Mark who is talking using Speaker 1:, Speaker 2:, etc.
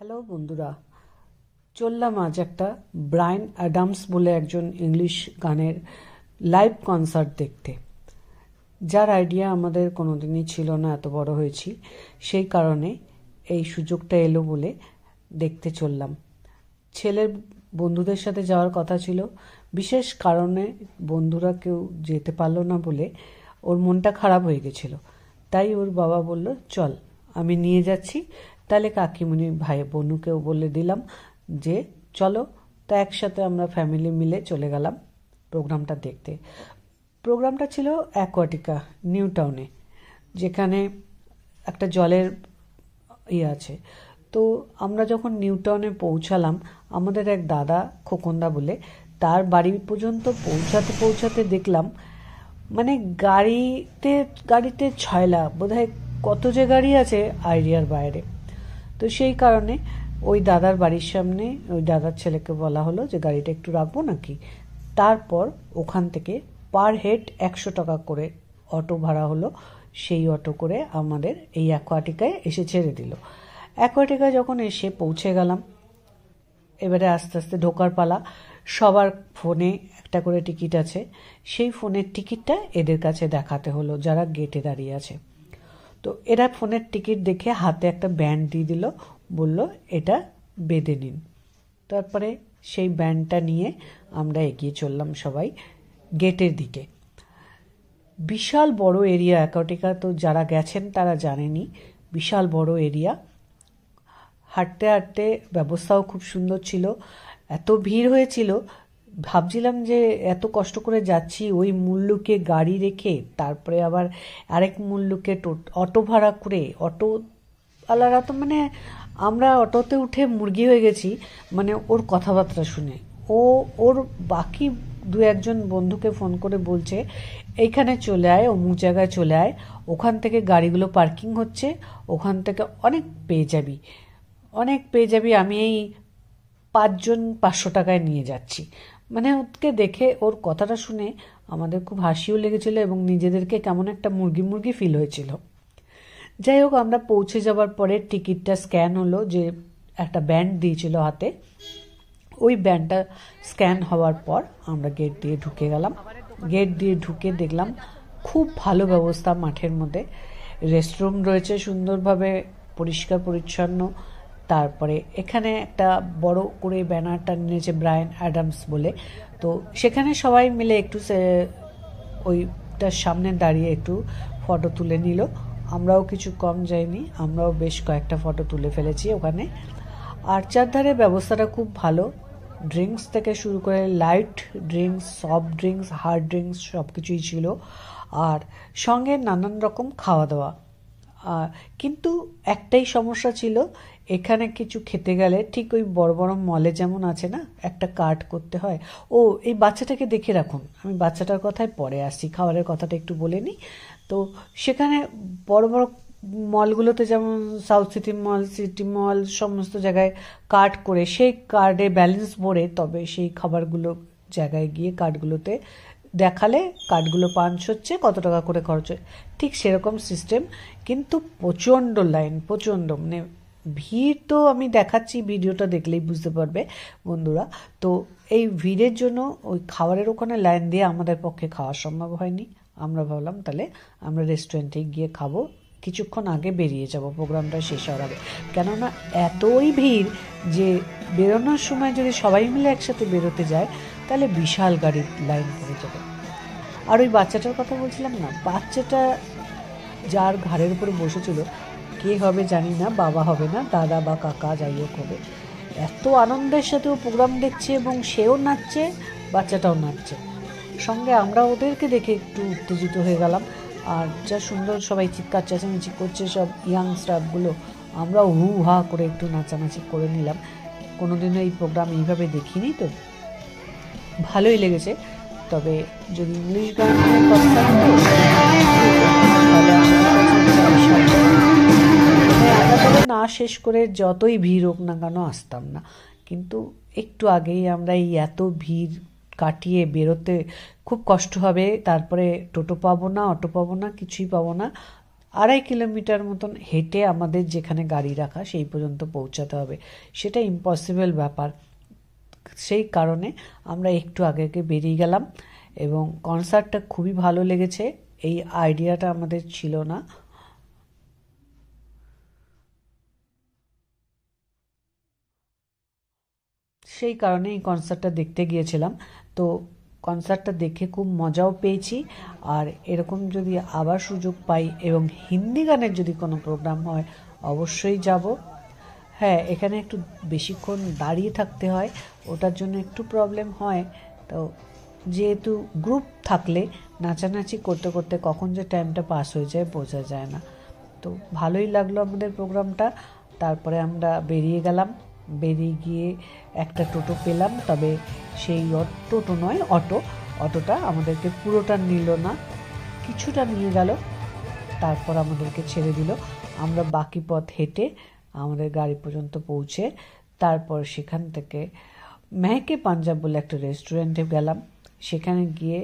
Speaker 1: Hello বন্ধুরা, চললাম আজ একটা ব্রায়ান অ্যাডামস বলে একজন ইংলিশ গানের লাইভ কনসার্ট দেখতে, যার আইডিয়া আমাদের কোনোদিনই ছিল না। এত বড় হয়েছি, সেই কারণে এই সুযোগটা এলো বলে দেখতে চললাম। ছেলের বন্ধুদের সাথে যাওয়ার কথা ছিল, বিশেষ কারণে বন্ধুরা কেউ যেতে পারলো না বলে ওর মনটা খারাপ হয়ে গেছিল। তাই ওর বাবা বলল, চল আমি নিয়ে যাচ্ছি। তাহলে কাকিমণি ভাই বোনকেও বলে দিলাম যে চলো। তা একসাথে আমরা ফ্যামিলি মিলে চলে গেলাম প্রোগ্রামটা দেখতে। প্রোগ্রামটা ছিল অ্যাকোয়াটিকা, নিউ টাউনে, যেখানে একটা জলের আছে। তো আমরা যখন নিউ টাউনে পৌঁছালাম, আমাদের এক দাদা, খোকনদা বলে, তার বাড়ি পর্যন্ত পৌঁছাতে পৌঁছাতে দেখলাম মানে গাড়িতে গাড়িতে ছয়লা, বোধহয় কত যে গাড়ি আছে আইডিয়ার বাইরে। তো সেই কারণে ওই দাদার বাড়ির সামনে ওই দাদার ছেলেকে বলা হলো যে গাড়িটা একটু রাখবো নাকি। তারপর ওখান থেকে পার হেড 100 টাকা করে অটো ভাড়া হলো। সেই অটো করে আমাদের এই অ্যাকোয়াটিকায় এসে ছেড়ে দিল। অ্যাকোয়াটিকায় যখন এসে পৌঁছে গেলাম, এবারে আস্তে আস্তে ঢোকার পালা। সবার ফোনে একটা করে টিকিট আছে, সেই ফোনের টিকিটটা এদের কাছে দেখাতে হলো যারা গেটে দাঁড়িয়ে আছে। তো এরা ফোনের টিকিট দেখে হাতে একটা ব্যান্ড দিয়ে দিল, বলল এটা বেঁধে নিন। তারপরে সেই ব্যান্ডটা নিয়ে আমরা এগিয়ে চললাম সবাই গেটের দিকে। বিশাল বড় এরিয়া অ্যাকোয়াটিকা, তো যারা গেছেন তারা জানেনই, বিশাল বড় এরিয়া। হাঁটতে হাঁটতে ব্যবস্থাও খুব সুন্দর ছিল। এত ভিড় হয়েছিল, ভাবছিলাম যে এত কষ্ট করে যাচ্ছি, ওই মুল্লুকে গাড়ি রেখে তারপরে আবার আরেক মুল্লুকে অটো ভাড়া করে, অটোওয়ালারা তো মানে আমরা অটোতে উঠে মুরগি হয়ে গেছি মানে ওর কথাবার্তা শুনে। ওর বাকি দু একজন বন্ধুকে ফোন করে বলছে, এইখানে চলে আয়, অমুক জায়গায় চলে আয়, ওখান থেকে গাড়িগুলো পার্কিং হচ্ছে, ওখান থেকে অনেক পেয়ে যাবি। আমি এই 5 জন 500 টাকায় নিয়ে যাচ্ছি। মানে ওকে দেখে, ওর কথাটা শুনে আমাদের খুব হাসিও লেগেছিল এবং নিজেদেরকে কেমন একটা মুরগি মুরগি ফিল হয়েছিল। যাই হোক, আমরা পৌঁছে যাওয়ার পরে টিকিটটা স্ক্যান হলো, যে একটা ব্যান্ড দিয়েছিল হাতে, ওই ব্যান্ডটা স্ক্যান হওয়ার পর আমরা গেট দিয়ে ঢুকে গেলাম। গেট দিয়ে ঢুকে দেখলাম খুব ভালো ব্যবস্থা মাঠের মধ্যে। রেস্টরুম রয়েছে সুন্দরভাবে পরিষ্কার পরিচ্ছন্ন। তারপরে এখানে একটা বড় করে ব্যানারটা নিয়েছে ব্রায়ান অ্যাডামস বলে। তো সেখানে সবাই মিলে একটু ওইটার সামনে দাঁড়িয়ে একটু ফটো তুলে নিল। আমরাও কিছু কম যাইনি, আমরাও বেশ কয়েকটা ফটো তুলে ফেলেছি ওখানে। আর চারধারে ব্যবস্থাটা খুব ভালো, ড্রিঙ্কস থেকে শুরু করে light drinks, soft drinks, hard drinks সব কিছুই ছিল, আর সঙ্গে নানান রকম খাওয়া দাওয়া। কিন্তু একটাই সমস্যা ছিল, এখানে কিছু খেতে গেলে ঠিক ওই বড় বড় মলে যেমন আছে না, একটা কার্ড করতে হয়। এই বাচ্চাটাকে দেখে রাখুন, আমি বাচ্চাটার কথায় পরে আসছি, খাবারের কথাটা একটু বলে নিই। তো সেখানে বড় বড় মলগুলোতে, যেমন সাউথ সিটি মল সমস্ত জায়গায় কার্ড করে, সেই কার্ডে ব্যালেন্স ভরে তবে সেই খাবারগুলো জায়গায় গিয়ে কার্ডগুলোতে দেখালে কার্ডগুলো পাঞ্চ হচ্ছে, কত টাকা করে খরচ হয়, ঠিক সেরকম সিস্টেম। কিন্তু প্রচণ্ড লাইন, প্রচণ্ড মানে ভিড়। তো আমি দেখাচ্ছি, ভিডিওটা দেখলেই বুঝতে পারবে বন্ধুরা। তো এই ভিড়ের জন্য ওই খাবারের ওখানে লাইন দিয়ে আমাদের পক্ষে খাওয়া সম্ভব হয়নি। আমরা ভাবলাম তাহলে আমরা রেস্টুরেন্টে গিয়ে খাবো, কিছুক্ষণ আগে বেরিয়ে যাব প্রোগ্রামটা শেষ হওয়ার আগে। কেননা এতই ভিড় যে বেরোনোর সময় যদি সবাই মিলে একসাথে বেরোতে যায় তাহলে বিশাল গাড়ির লাইন পড়ে যাবে। আর ওই বাচ্চাটার কথা বলছিলাম না, বাচ্চাটা যার ঘাড়ের উপরে বসেছিল, কে হবে জানি না, বাবা হবে না, দাদা বা কাকা যাই হোক হবে, এত আনন্দের সাথেও প্রোগ্রাম দেখছে এবং সেও নাচছে, বাচ্চাটাও নাচছে সঙ্গে। আমরা ওদেরকে দেখে একটু উত্তেজিত হয়ে গেলাম। আর যা সুন্দর সবাই চিৎকার চেঁচামেচি করছে, সব ইয়াং স্টাফগুলো, আমরা হু হা করে একটু নাচানাচি করে নিলাম। কোনোদিনও এই প্রোগ্রাম এইভাবে দেখিনি, তো ভালোই লেগেছে। তবে যদি ইংলিশ গানের কথা আমরা না শেষ করে যতই ভিড় হোক না কেন আসতাম না, কিন্তু একটু আগেই আমরা এই এত ভিড় কাটিয়ে বেরোতে খুব কষ্ট হবে। তারপরে টোটো পাবো না, অটো পাবো না, কিছুই পাবো না। 2.5 কিলোমিটার মতন হেঁটে আমাদের যেখানে গাড়ি রাখা সেই পর্যন্ত পৌঁছাতে হবে। সেটা ইম্পসিবল ব্যাপার। সেই কারণে আমরা একটু আগে আগে বেরিয়ে গেলাম এবং কনসার্টটা খুবই ভালো লেগেছে। এই আইডিয়াটা আমাদের ছিল না। সেই কারণে এই কনসার্টটা দেখতে গিয়েছিলাম। তো কনসার্টটা দেখে খুব মজাও পেয়েছি। আর এরকম যদি আবার সুযোগ পাই এবং হিন্দি গানের যদি কোনো প্রোগ্রাম হয় অবশ্যই যাব। হ্যাঁ, এখানে একটু বেশিক্ষণ দাঁড়িয়ে থাকতে হয়, ওটার জন্য একটু প্রবলেম হয়। তো যেহেতু গ্রুপ থাকলে নাচানাচি করতে করতে কখন যে টাইমটা পাস হয়ে যায় বোঝা যায় না। তো ভালোই লাগলো আমাদের প্রোগ্রামটা। তারপরে আমরা বেরিয়ে গেলাম। বেরিয়ে গিয়ে একটা টোটো পেলাম, তবে সেই টোটো নয়, অটোটা আমাদেরকে পুরোটা নিল না, কিছুটা নিয়ে গেল, তারপর আমাদেরকে ছেড়ে দিল। আমরা বাকি পথ হেঁটে আমাদের গাড়ি পর্যন্ত পৌঁছে তারপর সেখান থেকে মেহকে পাঞ্জাব বলে একটা রেস্টুরেন্টে গেলাম। সেখানে গিয়ে